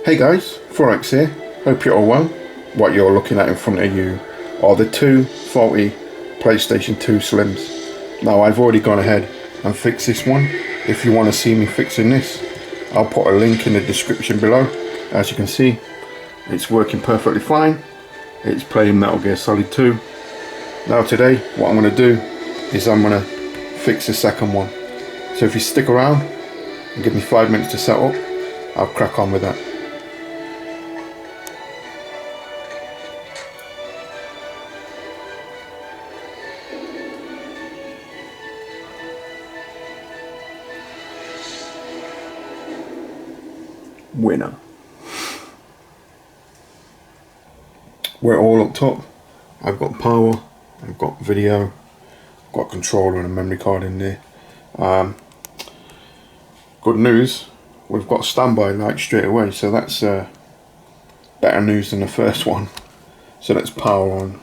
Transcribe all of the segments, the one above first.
Hey guys, Forex here. Hope you're all well. What you're looking at in front of you are the two faulty PlayStation 2 Slims. Now I've already gone ahead and fixed this one. If you want to see me fixing this, I'll put a link in the description below. As you can see, it's working perfectly fine. It's playing Metal Gear Solid 2. Now today, what I'm going to do is I'm going to fix the second one. So if you stick around and give me 5 minutes to set up, I'll crack on with that. Winner. We're all hooked up. I've got power, I've got video, I've got a controller and a memory card in there. Good news, we've got standby light straight away, so that's better news than the first one. So let's power on,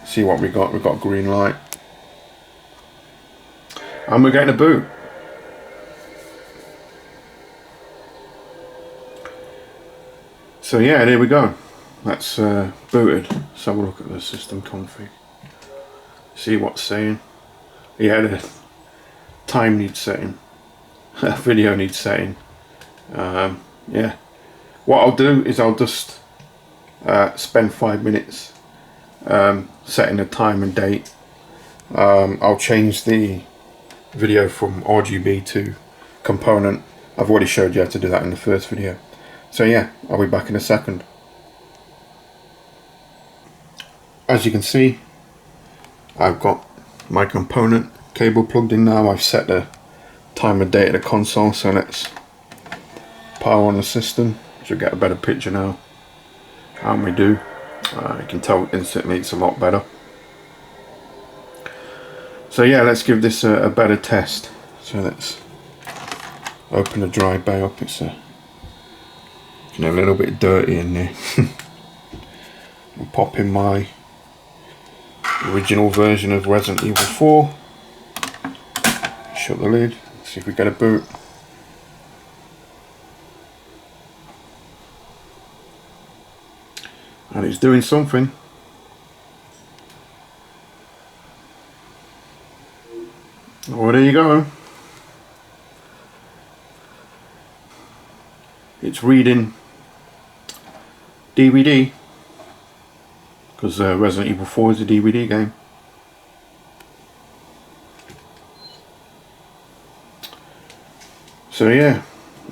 see what we got. We've got green light and we're getting a boot. So yeah, there we go. That's booted. Let's have a look at the system config. See what's saying. Yeah, the time needs setting. Video needs setting. Yeah. What I'll do is I'll just spend 5 minutes setting the time and date. I'll change the video from RGB to component. I've already showed you how to do that in the first video. So yeah, I'll be back in a second. As you can see, I've got my component cable plugged in now. I've set the time and date of the console, so let's power on the system. Should get a better picture now. And we do. You can tell instantly it's a lot better. So yeah, let's give this a better test. So let's open the dry bay up. It's a little bit dirty in there. I'll pop in my original version of Resident Evil 4. Shut the lid, see if we get a boot. And it's doing something. Oh, there you go. It's reading DVD, because Resident Evil 4 is a DVD game. So yeah,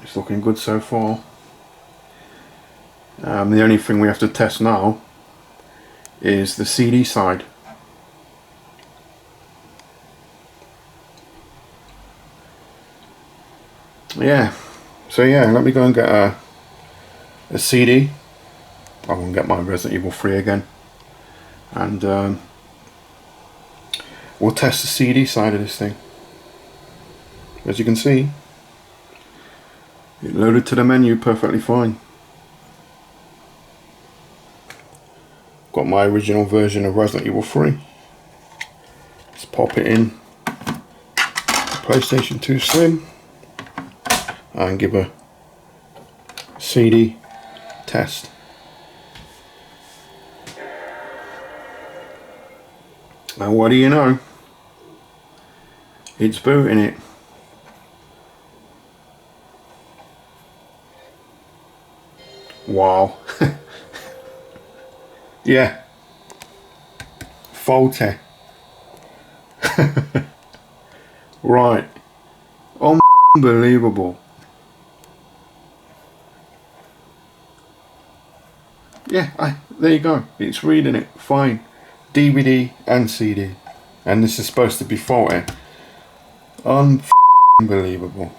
it's looking good so far. The only thing we have to test now is the CD side. Yeah, so yeah, let me go and get a CD. I'm going to get my Resident Evil 3 again, and we'll test the CD side of this thing. As you can see, it loaded to the menu perfectly fine. Got my original version of Resident Evil 3. Let's pop it in PlayStation 2 Slim and give a CD test. And what do you know? It's booting it. Wow. Yeah. Faulty. Right. Unbelievable. Yeah, there you go. It's reading it fine. DVD and CD. And this is supposed to be faulty. Unbelievable.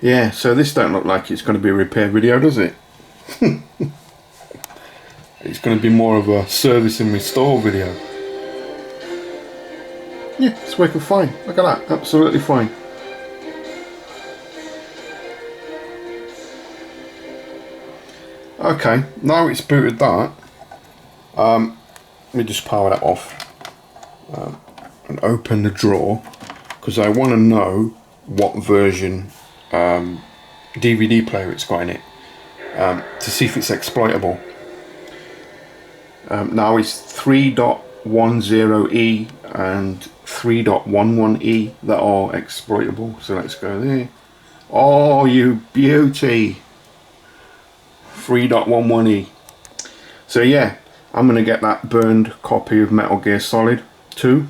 Yeah, so this don't look like it's going to be a repair video, does it? It's going to be more of a service and restore video. Yeah, it's working fine. Look at that, absolutely fine. Okay, now it's booted that. Let me just power that off and open the drawer, because I want to know what version DVD player it's got in it, to see if it's exploitable. Now it's 3.10e and 3.11e that are exploitable, so let's go there. Oh, you beauty! 3.11e. So yeah, I'm gonna get that burned copy of Metal Gear Solid 2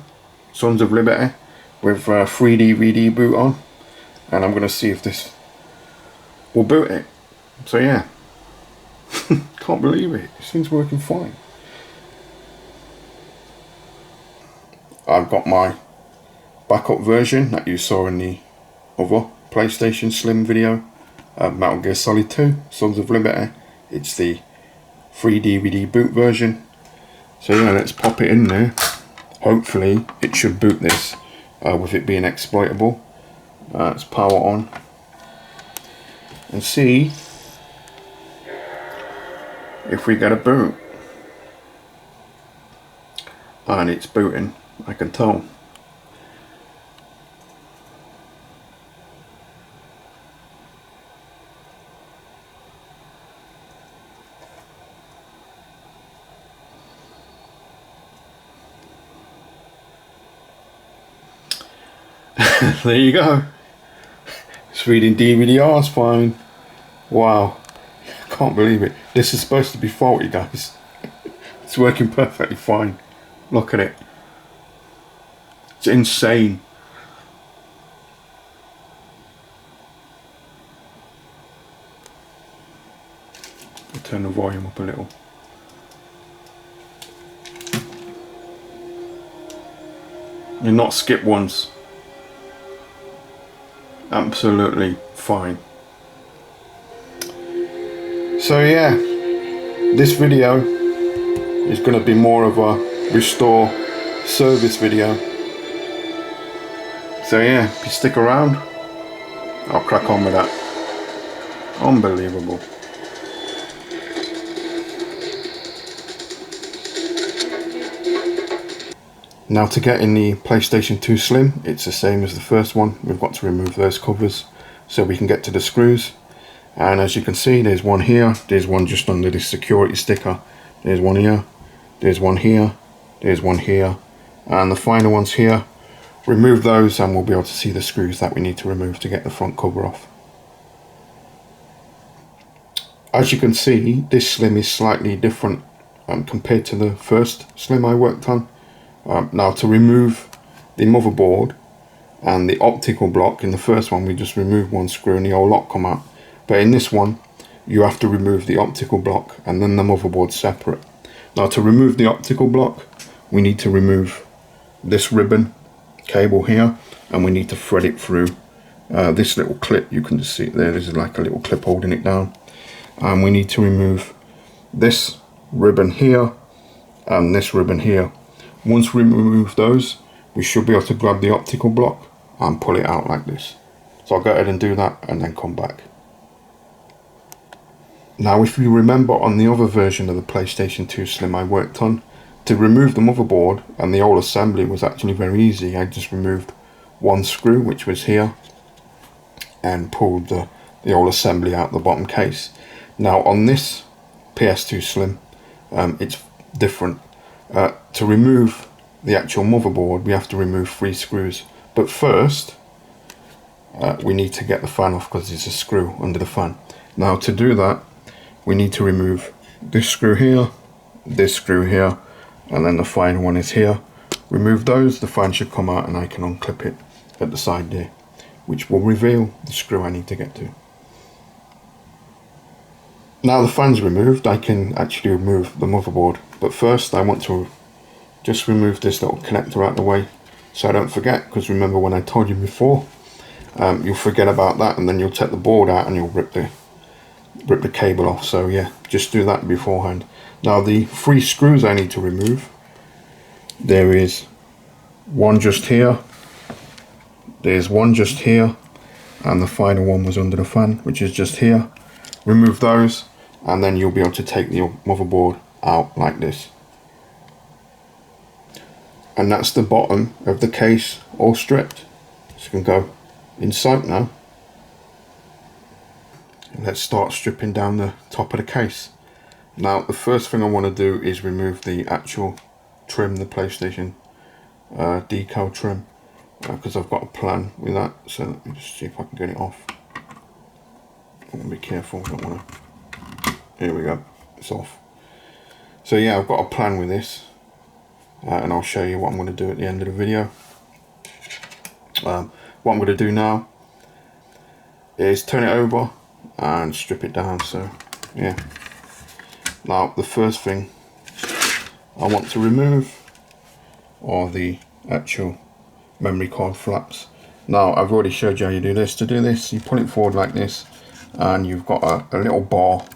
Sons of Liberty with 3 DVD boot on, and I'm gonna see if this will boot it. So yeah, can't believe it, this thing's working fine. I've got my backup version that you saw in the other PlayStation Slim video, Metal Gear Solid 2 Sons of Liberty. It's the 3 DVD boot version. So yeah, let's pop it in there. Hopefully it should boot this with it being exploitable. Let's power on and see if we get a boot. And it's booting, I can tell. There you go. It's reading DVDRs fine. Wow, can't believe it. This is supposed to be faulty, guys. It's working perfectly fine. Look at it. It's insane. I'll turn the volume up a little. And not skip once. Absolutely fine. So yeah, this video is going to be more of a restore service video. So yeah, if you stick around, I'll crack on with that. Unbelievable. Now to get in the PlayStation 2 Slim, it's the same as the first one. We've got to remove those covers so we can get to the screws. And as you can see, there's one here, there's one just under this security sticker, there's one here, there's one here, there's one here, and the final one's here. Remove those and we'll be able to see the screws that we need to remove to get the front cover off. As you can see, this Slim is slightly different compared to the first Slim I worked on. Now to remove the motherboard and the optical block, in the first one we just removed one screw and the old lock come out. But in this one, you have to remove the optical block and then the motherboard separate. Now to remove the optical block, we need to remove this ribbon cable here, and we need to thread it through this little clip. You can just see it there, there's like a little clip holding it down. And we need to remove this ribbon here and this ribbon here. Once we remove those, we should be able to grab the optical block and pull it out like this. So I'll go ahead and do that and then come back. Now if you remember, on the other version of the PlayStation 2 Slim I worked on, to remove the motherboard and the whole assembly was actually very easy. I just removed one screw, which was here, and pulled the whole assembly out the bottom case. Now on this PS2 Slim, it's different. To remove the actual motherboard, we have to remove 3 screws. But first, we need to get the fan off because there's a screw under the fan. Now to do that, we need to remove this screw here, and then the final one is here. Remove those, the fan should come out and I can unclip it at the side there, which will reveal the screw I need to get to. Now the fan's removed, I can actually remove the motherboard. But first I want to just remove this little connector out of the way so I don't forget, because remember when I told you before, you'll forget about that and then you'll take the board out and you'll rip the cable off. So yeah, just do that beforehand. Now the 3 screws I need to remove, there is one just here, there's one just here, and the final one was under the fan, which is just here. Remove those and then you'll be able to take the motherboard out like this. And that's the bottom of the case all stripped. So you can go in sight now. And let's start stripping down the top of the case. Now the first thing I want to do is remove the actual trim, the PlayStation decal trim, because I've got a plan with that. So let me just see if I can get it off. I'm going to be careful, don't want to. Here we go, it's off. So yeah, I've got a plan with this, and I'll show you what I'm going to do at the end of the video. What I'm going to do now is turn it over and strip it down. So yeah, now the first thing I want to remove are the actual memory card flaps. Now I've already showed you how you do this. To do this, you pull it forward like this, and you've got a little bar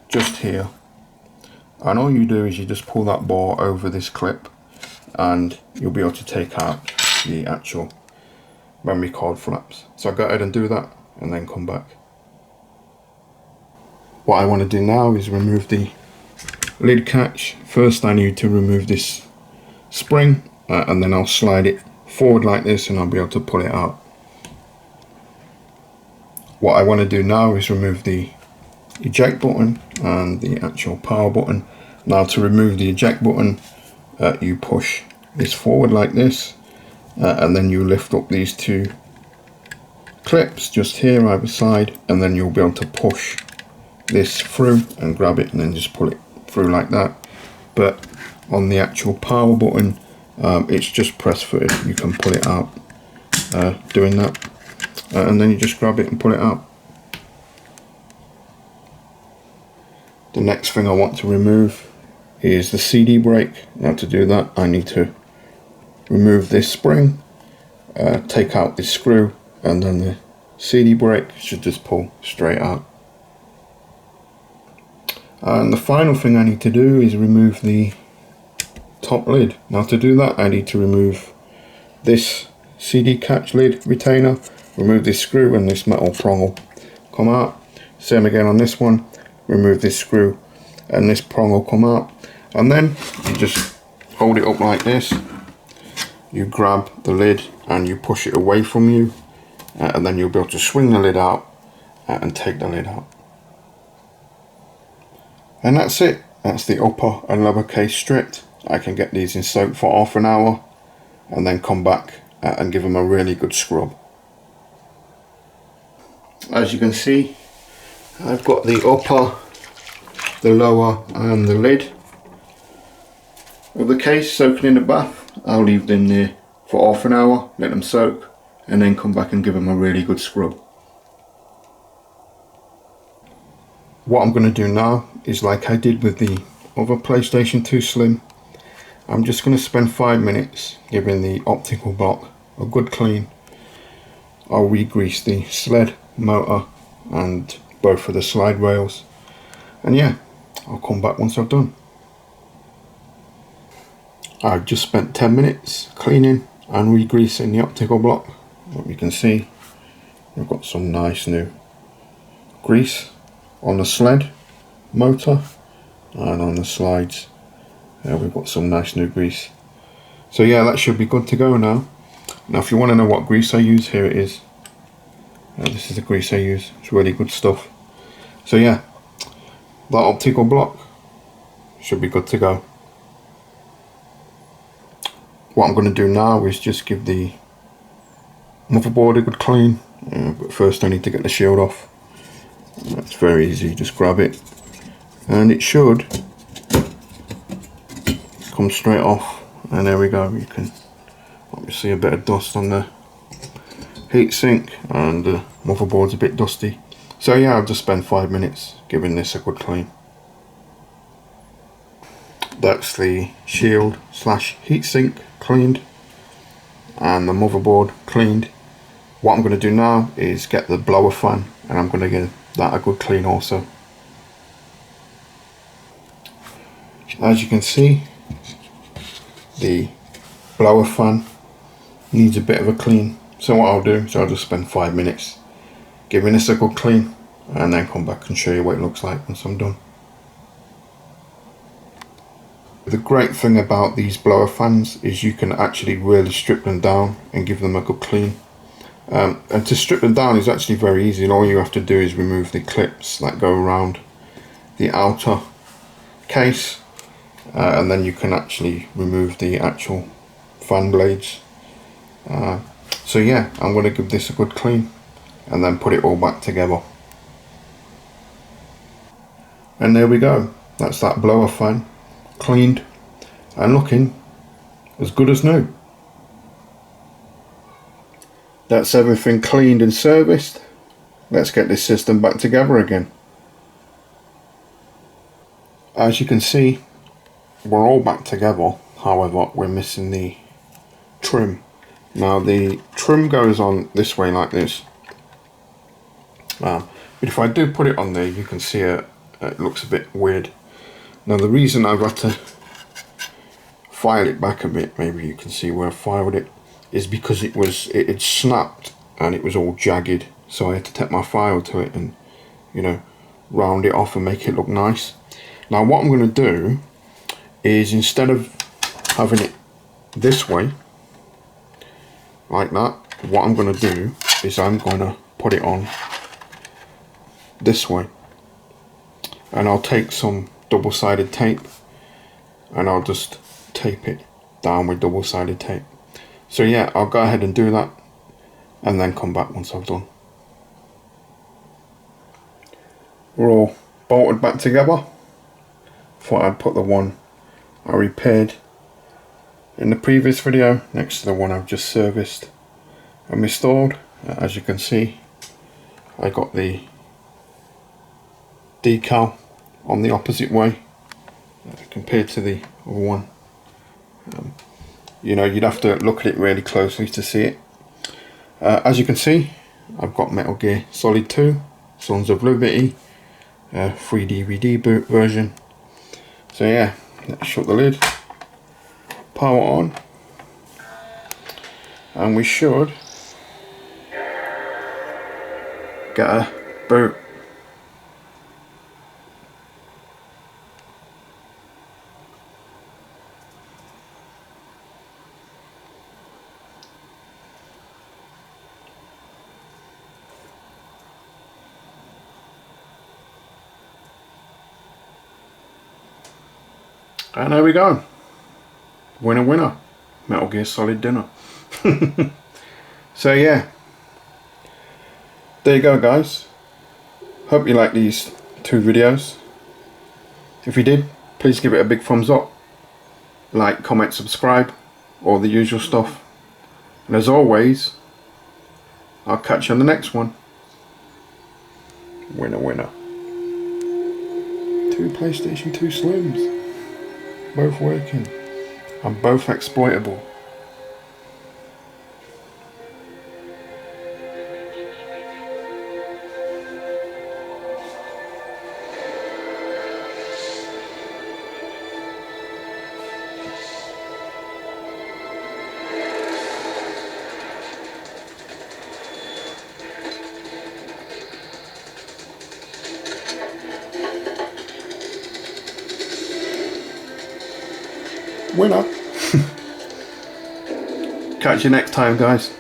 just here, and all you do is you just pull that bar over this clip and you'll be able to take out the actual memory card flaps. So I'll go ahead and do that and then come back. What I want to do now is remove the lid catch. First I need to remove this spring, and then I'll slide it forward like this and I'll be able to pull it out. What I want to do now is remove the eject button and the actual power button. Now to remove the eject button, you push this forward like this, and then you lift up these two clips just here either side, and then you'll be able to push this through and grab it and then just pull it through like that. But on the actual power button, it's just press footed. You can pull it out doing that, and then you just grab it and pull it out. The next thing I want to remove is the CD brake. Now to do that, I need to remove this spring, take out this screw, and then the CD brake should just pull straight out. And the final thing I need to do is remove the top lid. Now to do that, I need to remove this CD catch lid retainer, remove this screw, and this metal prong will come out. Same again on this one, remove this screw and this prong will come out. And then you just hold it up like this, you grab the lid and you push it away from you, and then you'll be able to swing the lid out and take the lid out. And that's it. That's the upper and lower case stripped. I can get these in soak for half an hour and then come back and give them a really good scrub. As you can see, I've got the upper, the lower and the lid of the case soaking in the bath. I'll leave them there for half an hour, let them soak, and then come back and give them a really good scrub. What I'm going to do now is like I did with the other PlayStation 2 Slim. I'm just going to spend 5 minutes giving the optical block a good clean. I'll re-grease the sled, motor and both of the slide rails, and yeah, I'll come back once I've done. I've just spent 10 minutes cleaning and re-greasing the optical block. What you can see, we've got some nice new grease on the sled motor, and on the slides we've got some nice new grease. So yeah, that should be good to go now. Now if you want to know what grease I use, here it is. This is the grease I use. It's really good stuff. So yeah, that optical block should be good to go. What I'm going to do now is just give the motherboard a good clean, but first I need to get the shield off. That's very easy, just grab it and it should come straight off, and there we go. You can obviously see a bit of dust on the heatsink and the motherboard's a bit dusty. So yeah, I'll just spend 5 minutes giving this a good clean. That's the shield slash heatsink cleaned and the motherboard cleaned. What I'm going to do now is get the blower fan and I'm going to give that a good clean also. As you can see, the blower fan needs a bit of a clean, so what I'll do is I'll just spend 5 minutes giving this a good clean and then come back and show you what it looks like once I'm done. The great thing about these blower fans is you can actually really strip them down and give them a good clean. And to strip them down is actually very easy, and all you have to do is remove the clips that go around the outer case, and then you can actually remove the actual fan blades. So yeah, I'm going to give this a good clean and then put it all back together. And there we go, that's that blower fan cleaned and looking as good as new. That's everything cleaned and serviced. Let's get this system back together again. As you can see, we're all back together, however we're missing the trim. Now the trim goes on this way like this, but if I do put it on there, you can see it looks a bit weird. Now the reason I've had to file it back a bit, maybe you can see where I filed it, is because it had snapped and it was all jagged, so I had to take my file to it and, you know, round it off and make it look nice. Now what I'm going to do is, instead of having it this way like that, what I'm going to do is I'm going to put it on this way, and I'll take some double-sided tape and I'll just tape it down with double-sided tape. So yeah, I'll go ahead and do that and then come back once I've done. We're all bolted back together. Thought I'd put the one I repaired in the previous video next to the one I've just serviced and restored. As you can see, I got the decal on the opposite way compared to the other one. You know, you'd have to look at it really closely to see it. As you can see, I've got Metal Gear Solid 2, Sons of Liberty, 3 DVD boot version. So yeah, let's shut the lid, power on, and we should get a boot. And there we go. Winner winner. Metal Gear Solid dinner. So yeah. There you go guys. Hope you like these two videos. If you did, please give it a big thumbs up. Like, comment, subscribe. All the usual stuff. And as always, I'll catch you on the next one. Winner winner. 2 PlayStation 2 Slims. Both working and both exploitable. Winner. Catch you next time guys.